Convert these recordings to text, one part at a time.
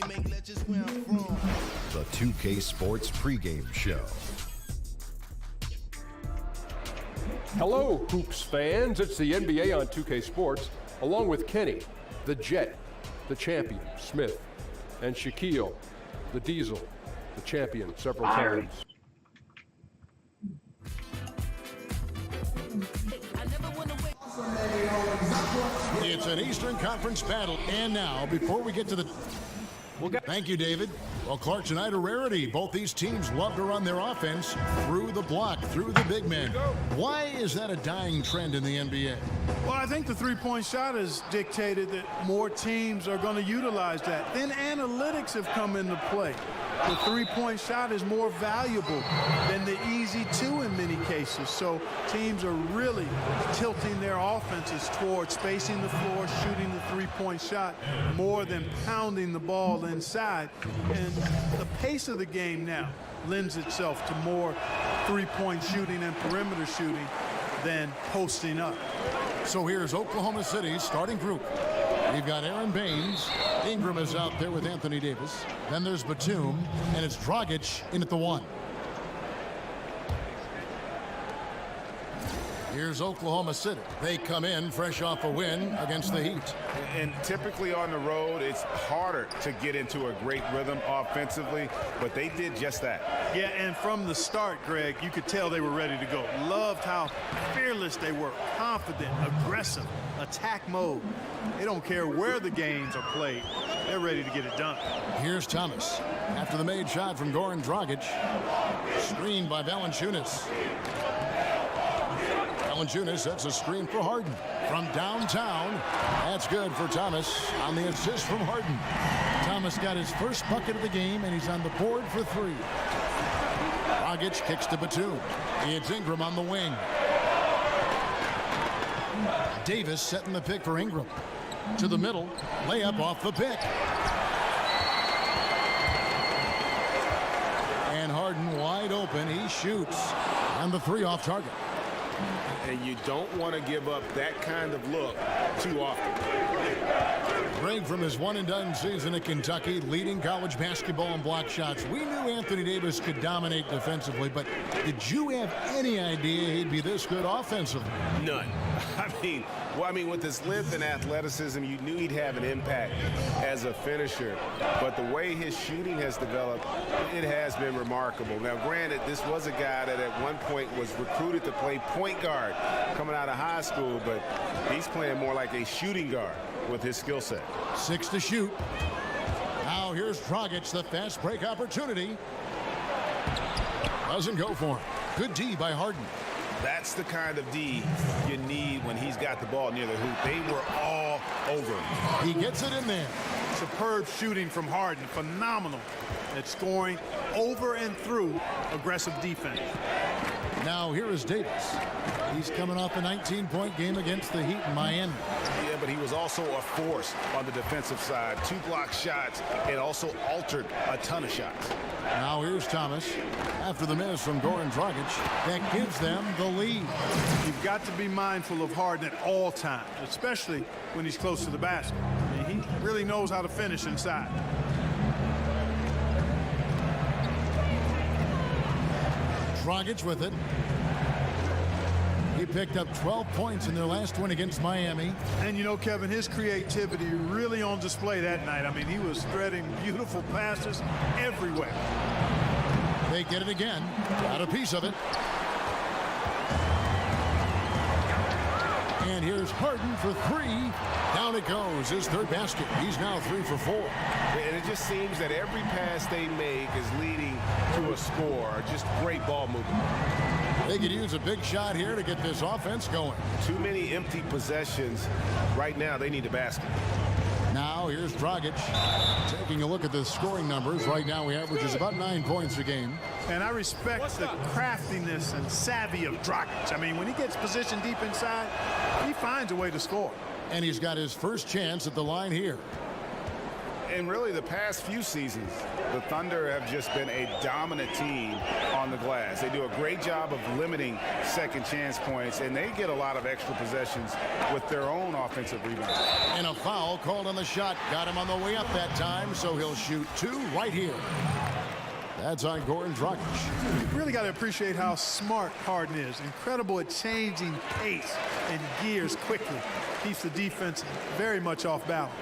The 2K Sports pregame show. Hello, Hoops fans. It's the NBA on 2K Sports, along with Kenny, the Jet, the champion, Smith, and Shaquille, the Diesel, the champion, several times. It's an Eastern Conference battle. And now, before we get to the... Thank you, David. Well, Clark, tonight a rarity. Both these teams love to run their offense through the block, through the big men. Why is that a dying trend in the NBA? Well, I think the three-point shot has dictated that more teams are going to utilize that. Then analytics have come into play. The three-point shot is more valuable than the easy two in many cases. So teams are really tilting their offenses toward spacing the floor, shooting the three-point shot more than pounding the ball inside. And the pace of the game now lends itself to more three-point shooting and perimeter shooting than posting up. So here's Oklahoma City's starting group. We've got Aaron Baines. Ingram is out there with Anthony Davis. Then there's Batum, and it's Dragic in at the one. Here's Oklahoma City. They come in fresh off a win against the Heat. And typically on the road, it's harder to get into a great rhythm offensively, but they did just that. Yeah, and from the start, Greg, you could tell they were ready to go. Loved how fearless they were, confident, aggressive, attack mode. They don't care where the games are played. They're ready to get it done. Here's Thomas. After the made shot from Goran Dragic. Screened by Valanciunas. Valanciunas sets a screen for Harden. From downtown, that's good for Thomas on the assist from Harden. Thomas got his first bucket of the game, and he's on the board for three. Dragic kicks to Batum. It's Ingram on the wing. Davis setting the pick for Ingram. To the middle, layup off the pick. And Harden wide open, he shoots. And the three off target. And you don't want to give up that kind of look too often. Greg, from his one-and-done season at Kentucky, leading college basketball in block shots. We knew Anthony Davis could dominate defensively, but did you have any idea he'd be this good offensively? None. I mean, with his length and athleticism, you knew he'd have an impact as a finisher. But the way his shooting has developed, it has been remarkable. Now, granted, this was a guy that at one point was recruited to play point guard coming out of high school, but he's playing more like a shooting guard with his skill set. 6 to shoot. Now here's Dragic, the fast break opportunity. Doesn't go for him. Good D by Harden. That's the kind of D you need when he's got the ball near the hoop. They were all over him. He gets it in there. Superb shooting from Harden. Phenomenal at scoring over and through aggressive defense. Now here is Davis. He's coming off a 19-point game against the Heat in Miami. Yeah, but he was also a force on the defensive side. 2 block shots and also altered a ton of shots. Now here's Thomas. After the miss from Goran Dragic, that gives them the lead. You've got to be mindful of Harden at all times, especially when he's close to the basket. I mean, he really knows how to finish inside. Dragic with it. He picked up 12 points in their last win against Miami. And you know, Kevin, his creativity really on display that night. I mean, he was threading beautiful passes everywhere. They get it again. Got a piece of it. And here's Harden for three. Down it goes. His third basket. He's now 3 for 4. And it just seems that every pass they make is leading to a score. Just great ball movement. They could use a big shot here to get this offense going. Too many empty possessions. Right now, they need a basket. Now here's Dragic. Taking a look at the scoring numbers. Right now, he averages about 9 points a game. And I respect the craftiness and savvy of Dragic. I mean, when he gets positioned deep inside, he finds a way to score. And he's got his first chance at the line here. And really the past few seasons, the Thunder have just been a dominant team on the glass. They do a great job of limiting second chance points, and they get a lot of extra possessions with their own offensive rebounds. And a foul called on the shot. Got him on the way up that time, so he'll shoot 2 right here. That's on Goran Dragic. You really got to appreciate how smart Harden is. Incredible at changing pace and gears quickly. Keeps the defense very much off balance.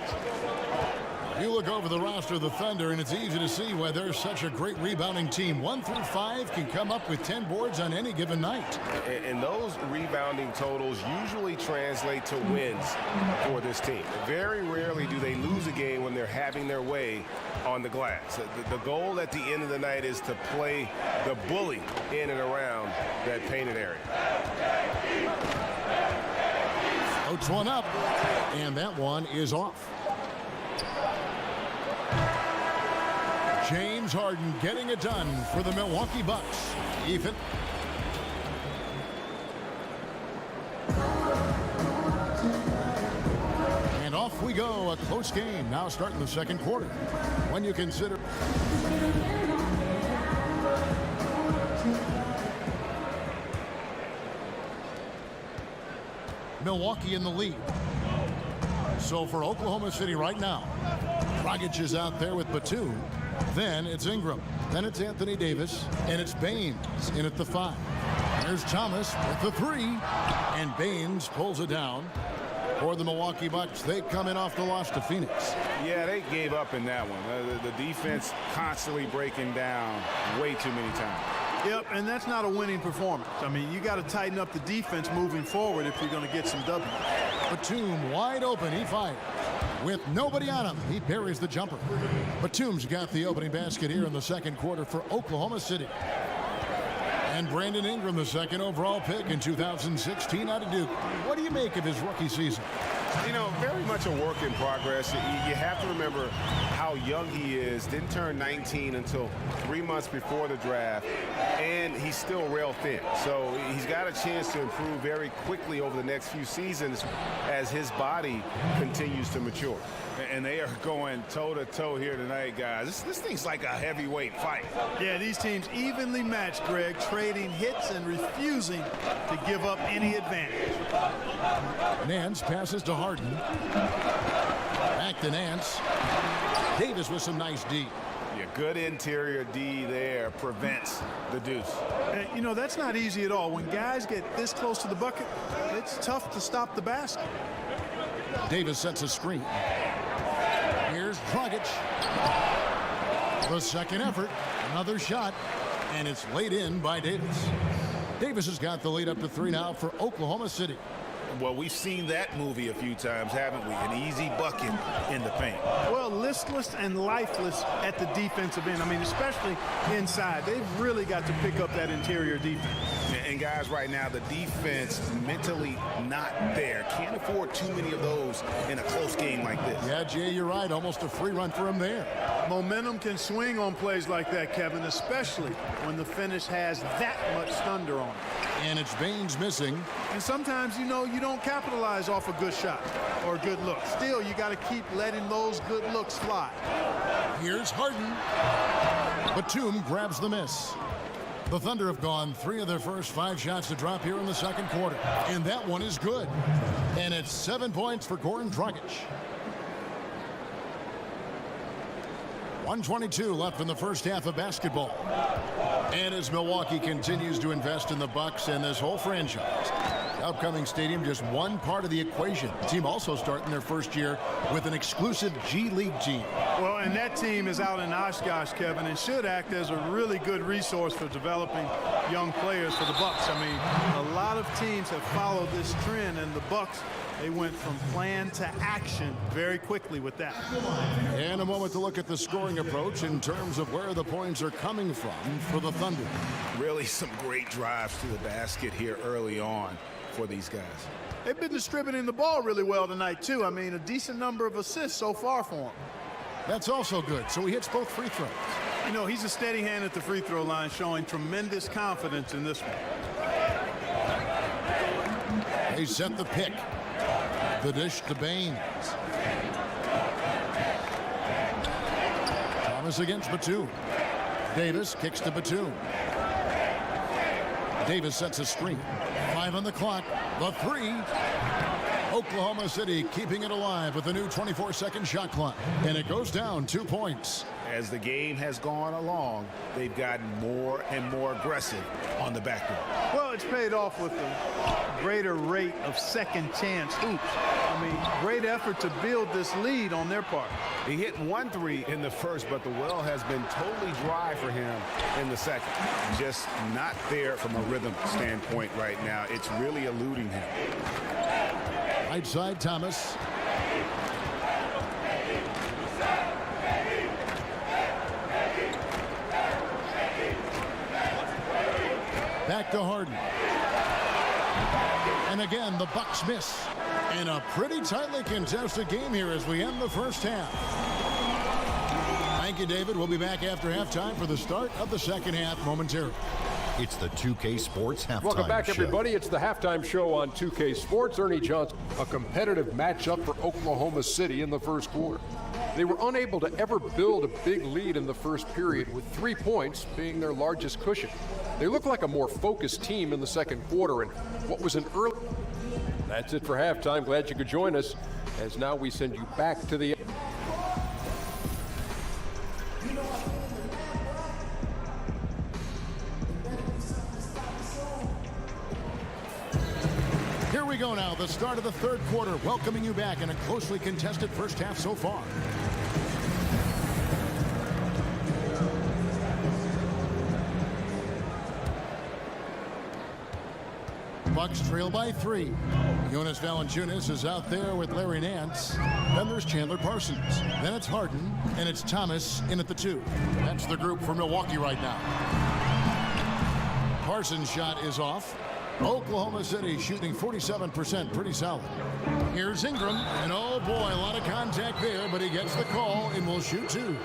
You look over the roster of the Thunder, and it's easy to see why they're such a great rebounding team. 1 through 5 can come up with 10 boards on any given night. And those rebounding totals usually translate to wins for this team. Very rarely do they lose a game when they're having their way on the glass. The goal at the end of the night is to play the bully in and around that painted area. Floats one up, and that one is off. James Harden getting it done for the Milwaukee Bucks. Ethan. And off we go. A close game now starting the second quarter. When you consider Milwaukee in the lead. So for Oklahoma City right now, Dragic is out there with Batum. Then it's Ingram. Then it's Anthony Davis. And it's Baines in at the 5. There's Thomas with the 3. And Baines pulls it down for the Milwaukee Bucks. They come in off the loss to Phoenix. Yeah, they gave up in that one. The defense constantly breaking down way too many times. Yep, and that's not a winning performance. I mean, you got to tighten up the defense moving forward if you're going to get some W's. Batum wide open. He fires. With nobody on him, he buries the jumper. Batum's got the opening basket here in the second quarter for Oklahoma City. And Brandon Ingram, the second overall pick in 2016 out of Duke. What do you make of his rookie season? You know, very much a work in progress. You have to remember how young he is. Didn't turn 19 until 3 months before the draft, and he's still rail thin. So he's got a chance to improve very quickly over the next few seasons as his body continues to mature. And they are going toe-to-toe here tonight, guys. This thing's like a heavyweight fight. Yeah, these teams evenly matched, Greg, trading hits and refusing to give up any advantage. Nance passes to Harden. Back to Nance. Davis with some nice D. Yeah, good interior D there prevents the deuce. You know, that's not easy at all. When guys get this close to the bucket, it's tough to stop the basket. Davis sets a screen. Here's Dragic. The second effort. Another shot. And it's laid in by Davis. Davis has got the lead up to 3 now for Oklahoma City. Well, we've seen that movie a few times, haven't we? An easy bucket in the paint. Well, listless and lifeless at the defensive end. I mean, especially inside. They've really got to pick up that interior defense. And guys, right now, the defense mentally not there. Can't afford too many of those in a close game like this. Yeah, Jay, you're right. Almost a free run for him there. Momentum can swing on plays like that, Kevin, especially when the finish has that much thunder on it. And it's Baines missing. And sometimes, you know, you don't capitalize off a good shot or a good look. Still, you got to keep letting those good looks fly. Here's Harden. Batum grabs the miss. The Thunder have gone 3 of their first 5 shots to drop here in the second quarter. And that one is good. And it's 7 points for Goran Dragic. 1:22 left in the first half of basketball. And as Milwaukee continues to invest in the Bucks and this whole franchise, the upcoming stadium just one part of the equation. The team also starting their first year with an exclusive G League team. Well, and that team is out in Oshkosh, Kevin, and should act as a really good resource for developing young players for the Bucks. I mean, a lot of teams have followed this trend, and the Bucks, they went from plan to action very quickly with that. And a moment to look at the scoring approach in terms of where the points are coming from for the Thunder. Really some great drives to the basket here early on for these guys. They've been distributing the ball really well tonight, too. I mean, a decent number of assists so far for them. That's also good. So he hits both free throws. You know, he's a steady hand at the free throw line, showing tremendous confidence in this one. They set the pick. The dish to Baines. Thomas against Batum. Davis kicks to Batum. Davis sets a screen. 5 on the clock. The 3. Oklahoma City keeping it alive with the new 24-second shot clock. And it goes down 2 points. As the game has gone along, they've gotten more and more aggressive on the backboard. Well, it's paid off with a greater rate of second chance hoops. I mean, great effort to build this lead on their part. He hit 1 3 in the first, but the well has been totally dry for him in the second. Just not there from a rhythm standpoint right now. It's really eluding him. Right side, Thomas. Back to Harden. And again, the Bucks miss. And a pretty tightly contested game here as we end the first half. Thank you, David. We'll be back after halftime for the start of the second half momentarily. It's the 2K Sports Halftime Welcome back, Show. everybody. It's the halftime show on 2K Sports. Ernie Johnson, a competitive matchup for Oklahoma City in the first quarter. They were unable to ever build a big lead in the first period, with 3 points being their largest cushion. They looked like a more focused team in the second quarter, and what was an early... That's it for halftime. Glad you could join us, as now we send you back to the... Here we go now, the start of the third quarter, welcoming you back in a closely contested first half so far. Bucks trail by 3. Jonas Valanciunas is out there with Larry Nance. Then there's Chandler Parsons. Then it's Harden, and it's Thomas in at the 2. That's the group for Milwaukee right now. Parsons' shot is off. Oklahoma City shooting 47%, pretty solid. Here's Ingram, and oh boy, a lot of contact there, but he gets the call and will shoot 2.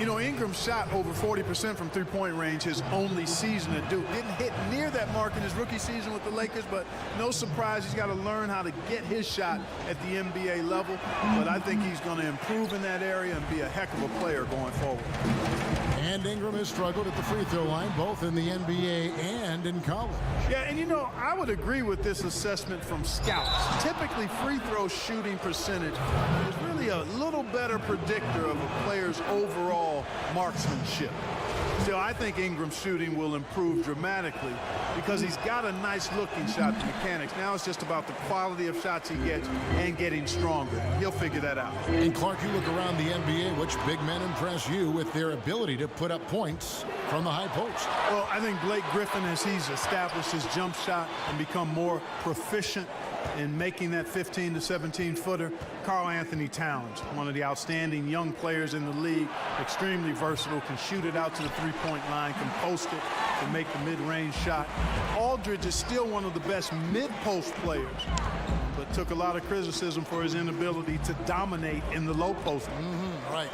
You know, Ingram shot over 40% from three-point range his only season at Duke. Didn't hit near that mark in his rookie season with the Lakers, but no surprise, he's got to learn how to get his shot at the NBA level. But I think he's going to improve in that area and be a heck of a player going forward. And Ingram has struggled at the free throw line, both in the NBA and in college. Yeah, and you know, I would agree with this assessment from scouts. Typically, free throw shooting percentage is really a little better predictor of a player's overall marksmanship. Still, I think Ingram's shooting will improve dramatically because he's got a nice looking shot, the mechanics. Now it's just about the quality of shots he gets and getting stronger. He'll figure that out. And Clark, you look around the NBA, which big men impress you with their ability to put up points from the high post? Well, I think Blake Griffin, as he's established his jump shot and become more proficient in making that 15 to 17 footer. Karl Anthony Towns, one of the outstanding young players in the league, extremely versatile, can shoot it out to the three-point line, can post it, can make the mid-range shot. Aldridge is still one of the best mid-post players, but took a lot of criticism for his inability to dominate in the low post. Right.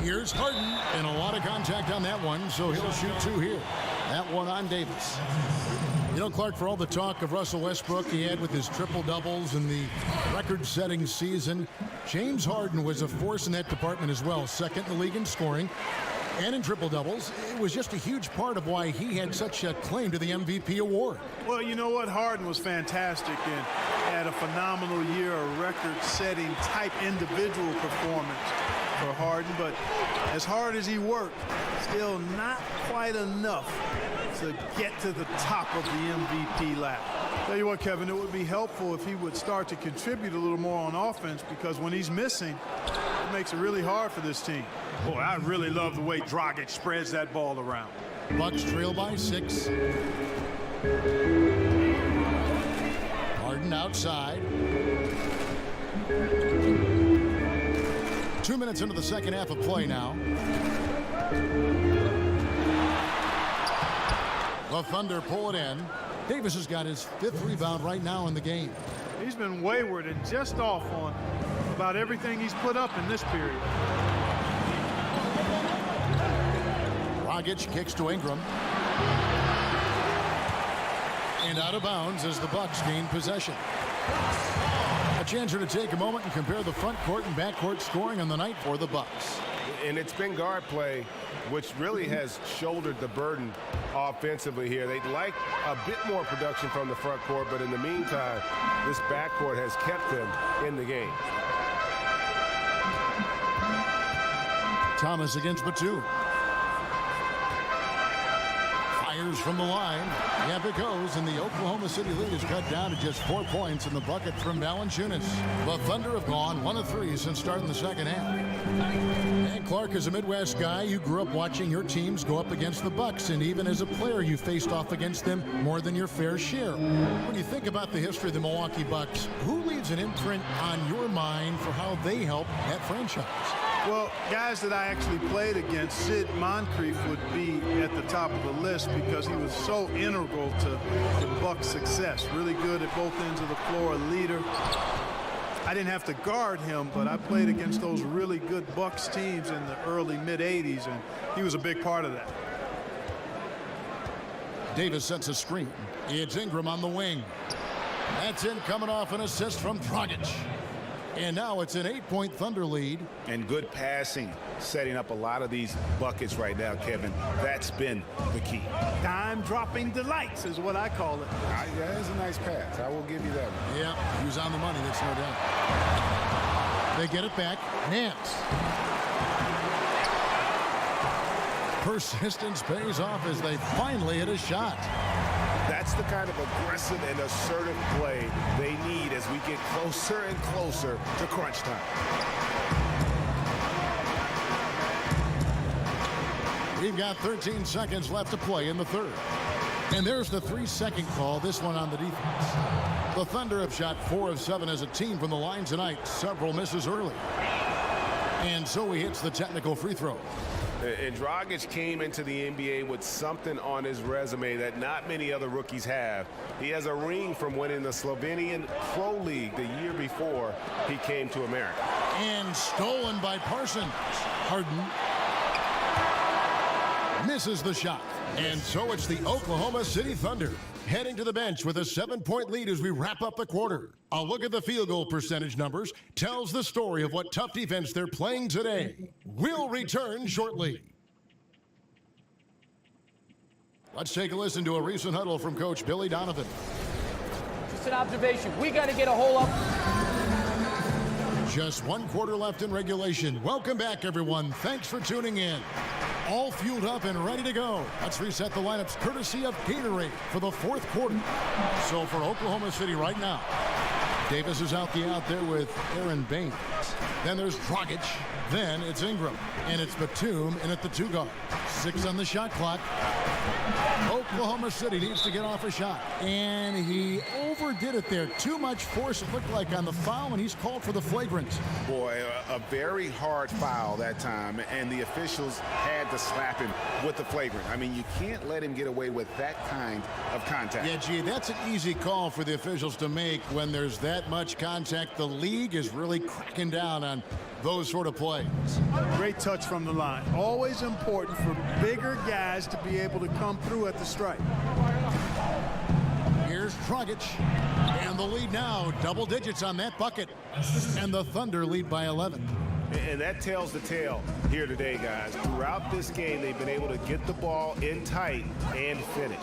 Here's Harden, and a lot of contact on that one, so he'll shoot 2 here. That one on Davis. You know, Clark, for all the talk of Russell Westbrook he had with his triple-doubles in the record-setting season, James Harden was a force in that department as well. Second in the league in scoring and in triple-doubles. It was just a huge part of why he had such a claim to the MVP award. Well, you know what? Harden was fantastic and had a phenomenal year, a record-setting type individual performance for Harden. But as hard as he worked, still not quite enough to get to the top of the MVP lap. Tell you what, Kevin, it would be helpful if he would start to contribute a little more on offense, because when he's missing, it makes it really hard for this team. Boy, I really love the way Dragic spreads that ball around. Bucks trail by 6. Harden outside. 2 minutes into the second half of play now. The Thunder pull it in. Davis has got his 5th rebound right now in the game. He's been wayward and just off on about everything he's put up in this period. Dragic kicks to Ingram. And out of bounds as the Bucks gain possession. A chance here to take a moment and compare the front court and back court scoring on the night for the Bucks. And it's been guard play, which really has shouldered the burden offensively here. They'd like a bit more production from the front court, but in the meantime, this backcourt has kept them in the game. Thomas against Batum. Fires from the line. Yep, it goes, and the Oklahoma City lead is cut down to just 4 points in the bucket from Valanciunas. The Thunder have gone 1 of 3 since starting the second half. And Clark, is a Midwest guy, you grew up watching your teams go up against the Bucks, and even as a player, you faced off against them more than your fair share. When you think about the history of the Milwaukee Bucks, who leaves an imprint on your mind for how they help that franchise? Well, guys that I actually played against, Sid Moncrief would be at the top of the list because he was so integral to the Bucks' success. Really good at both ends of the floor, a leader. I didn't have to guard him, but I played against those really good Bucks teams in the early, mid-'80s, and he was a big part of that. Davis sets a screen. It's Ingram on the wing. That's in, coming off an assist from Dragic. And now it's an 8-point Thunder lead. And good passing, setting up a lot of these buckets right now, Kevin. That's been the key. Dime-dropping delights is what I call it. Yeah, that's a nice pass. I will give you that one. Yeah, he was on the money, that's no doubt. They get it back. Nance. Persistence pays off as they finally hit a shot. That's the kind of aggressive and assertive play they need as we get closer and closer to crunch time. We've got 13 seconds left to play in the third. And there's the 3-second call, this one on the defense. The Thunder have shot 4 of 7 as a team from the line tonight. Several misses early. And so he hits the technical free throw. And Dragic came into the NBA with something on his resume that not many other rookies have. He has a ring from winning the Slovenian Pro League the year before he came to America. And stolen by Parsons. Harden misses the shot. And so it's the Oklahoma City Thunder heading to the bench with a 7-point lead as we wrap up the quarter. A look at the field goal percentage numbers tells the story of what tough defense they're playing today. We'll return shortly. Let's take a listen to a recent huddle from Coach Billy Donovan. Just an observation. We got to get a hole up. Just 1 quarter left in regulation. Welcome back, everyone. Thanks for tuning in. All fueled up and ready to go. Let's reset the lineups courtesy of Gatorade for the 4th quarter. So for Oklahoma City right now, Davis is out there with Aaron Baines. Then there's Dragic. Then it's Ingram. And it's Batum in at the 2 guard. 6 on the shot clock. Oklahoma City needs to get off a shot. And he overdid it there. Too much force, it looked like, on the foul, and he's called for the flagrant. Boy, a very hard foul that time, and the officials had to slap him with the flagrant. I mean, you can't let him get away with that kind of contact. Yeah, gee, that's an easy call for the officials to make when there's that much contact. The league is really cracking down on those sort of plays. Great touch from the line. Always important for bigger guys to be able to come through at the stripe. Here's Dragic, and the lead now, double digits on that bucket, and the Thunder lead by 11. And that tells the tale here today, guys. Throughout this game, they've been able to get the ball in tight and finish.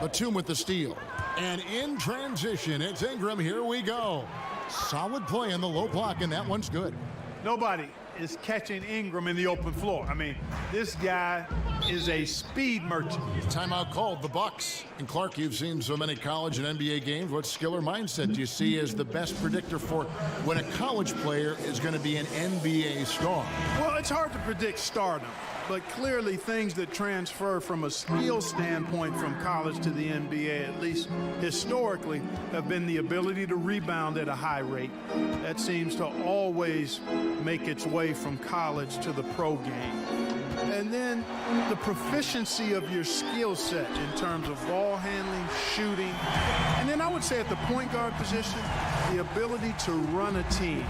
Batum with the steal, and in transition, it's Ingram. Here we go. Solid play in the low block, and that one's good. Nobody is catching Ingram in the open floor. I mean, this guy is a speed merchant. Timeout called, the Bucks. And Clark, you've seen so many college and NBA games. What skill or mindset do you see as the best predictor for when a college player is going to be an NBA star? Well, it's hard to predict stardom, but clearly things that transfer from a skill standpoint from college to the NBA, at least historically, have been the ability to rebound at a high rate. That seems to always make its way from college to the pro game. And then the proficiency of your skill set in terms of ball handling, shooting, and then I would say at the point guard position, the ability to run a team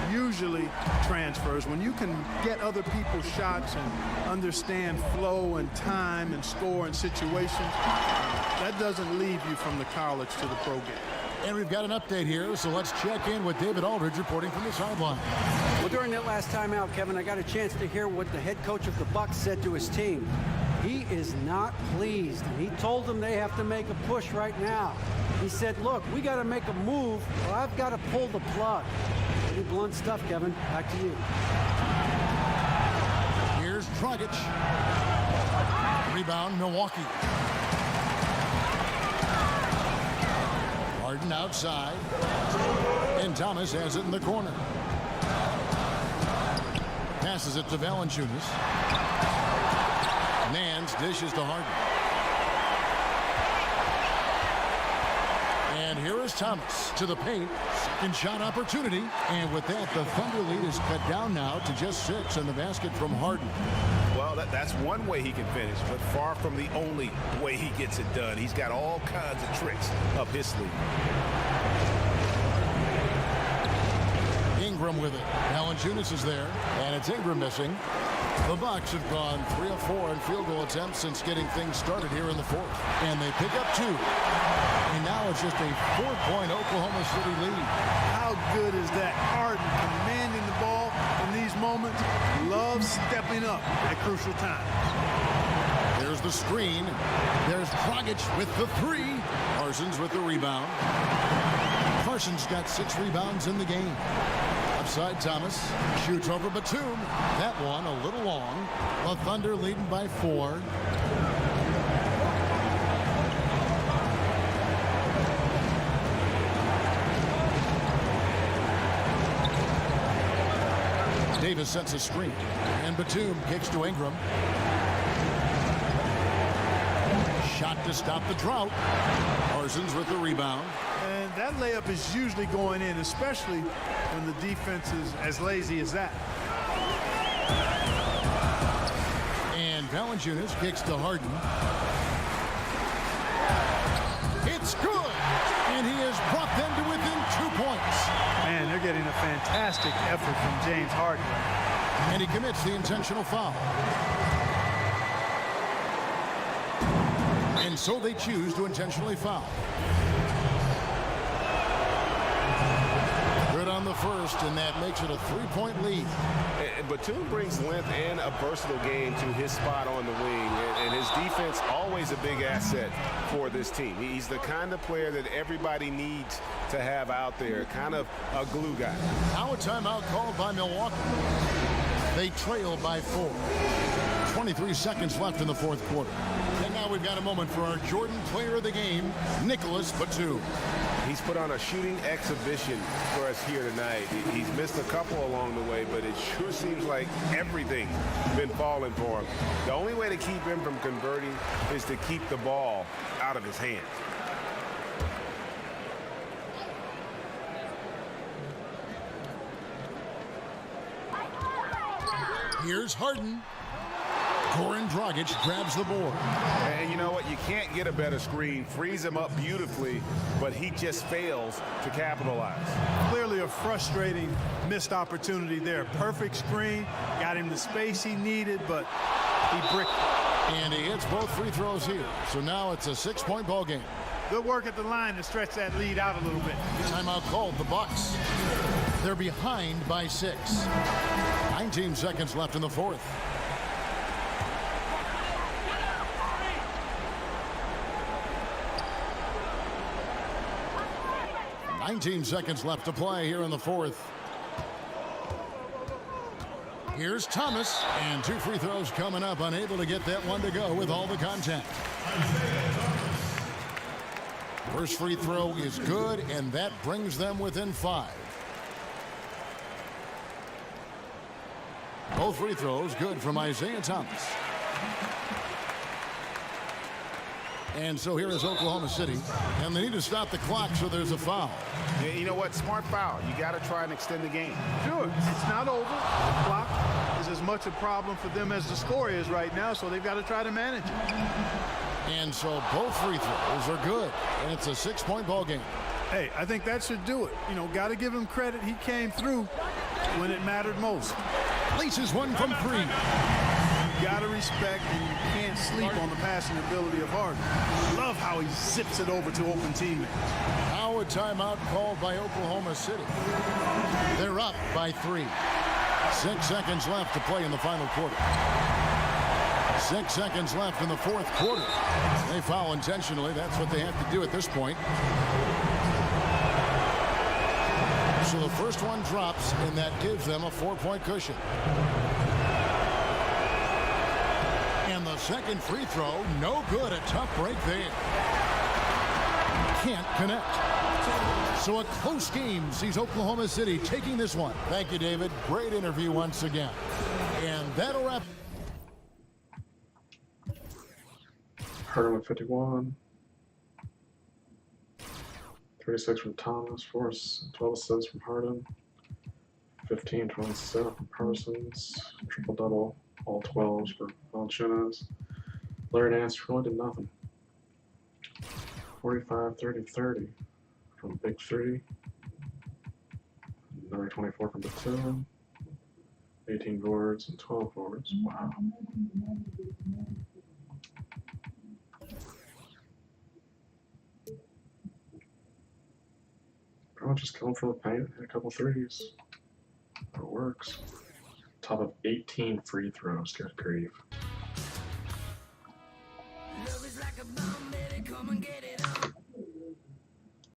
usually transfers. When you can get other people's shots and understand flow and time and score and situations, that doesn't leave you from the college to the pro game. And we've got an update here, so let's check in with David Aldridge reporting from the sideline. Well, during that last timeout, Kevin, I got a chance to hear what the head coach of the Bucks said to his team. He is not pleased. He told them they have to make a push right now. He said, look, we got to make a move, or I've got to pull the plug. Pretty blunt stuff, Kevin. Back to you. Here's Dragic. Rebound, Milwaukee. Harden outside. And Thomas has it in the corner. Passes it to Valanciunas. Nance dishes to Harden. And here is Thomas to the paint. Second shot opportunity. And with that, the Thunder lead is cut down now to just 6 in the basket from Harden. Well, that's one way he can finish, but far from the only way he gets it done. He's got all kinds of tricks up his sleeve. Ingram with it. Valanciunas is there, and it's Ingram missing. The Bucks have gone 3 of 4 in field goal attempts since getting things started here in the fourth. And they pick up 2. And now it's just a 4-point Oklahoma City lead. How good is that? Harden commanding the ball in these moments. Loves stepping up at crucial times. There's the screen. There's Dragic with the 3. Parsons with the rebound. Parsons got 6 rebounds in the game. Upside Thomas. Shoots over Batum. That one a little long. The Thunder leading by 4. Davis sets a screen. And Batum kicks to Ingram. Shot to stop the drought. Parsons with the rebound. And that layup is usually going in, especially when the defense is as lazy as that. And Valanciunas kicks to Harden. It's good! And he has brought them to within 2 points. Man, they're getting a fantastic effort from James Harden. And he commits the intentional foul. And so they choose to intentionally foul. Good on the first, and that makes it a 3-point lead. And Batum brings length and a versatile game to his spot on the wing, and his defense always a big asset for this team. He's the kind of player that everybody needs to have out there, kind of a glue guy. Now a timeout called by Milwaukee. They trail by 4. 23 seconds left in the fourth quarter. And now we've got a moment for our Jordan player of the game, Nicholas Batum. He's put on a shooting exhibition for us here tonight. He's missed a couple along the way, but it sure seems like everything's been falling for him. The only way to keep him from converting is to keep the ball out of his hands. Here's Harden. Goran Dragic grabs the board. And you know what? You can't get a better screen. Frees him up beautifully, but he just fails to capitalize. Clearly a frustrating missed opportunity there. Perfect screen, got him the space he needed, but he bricked it. And he hits both free throws here. So now it's a 6-point ball game. Good work at the line to stretch that lead out a little bit. Timeout called the Bucks. They're behind by 6. 19 seconds left in the fourth. $19 seconds left to play here in the fourth. Here's Thomas, and 2 free throws coming up, unable to get that one to go with all the contact. First free throw is good, and that brings them within 5. Both free throws good from Isaiah Thomas. And so here is Oklahoma City, and they need to stop the clock, so there's a foul. Yeah, you know what? Smart foul. You got to try and extend the game. Sure, it's not over. The clock is as much a problem for them as the score is right now, so they've got to try to manage it. And so both free throws are good, and it's a 6-point ball game. Hey, I think that should do it. You know, got to give him credit. He came through when it mattered most. Laces one from 3. got to respect and you can't sleep on the passing ability of Harden. Love how he zips it over to open teammates. Now a timeout called by Oklahoma City. They're up by 3. 6 seconds left to play in the final quarter. 6 seconds left in the fourth quarter. They foul intentionally. That's what they have to do at this point. So the first one drops, and that gives them a 4-point cushion. And the second free throw, no good. A tough break there. Can't connect. So a close game sees Oklahoma City taking this one. Thank you, David. Great interview once again. And that'll wrap. Harden with 51. 36 from Thomas, 12 assists from Harden, 15, 27 from Parsons, triple-double, all 12s for Valanciunas. Larry Nance really did nothing. 45, 30, 30 from Big 3. Another 24 from Batum. 18 boards and 12 boards. Wow. Pretty much just come from the paint, hit a couple threes. It works. Top of 18 free throws. Good grief. Love is like a bomb.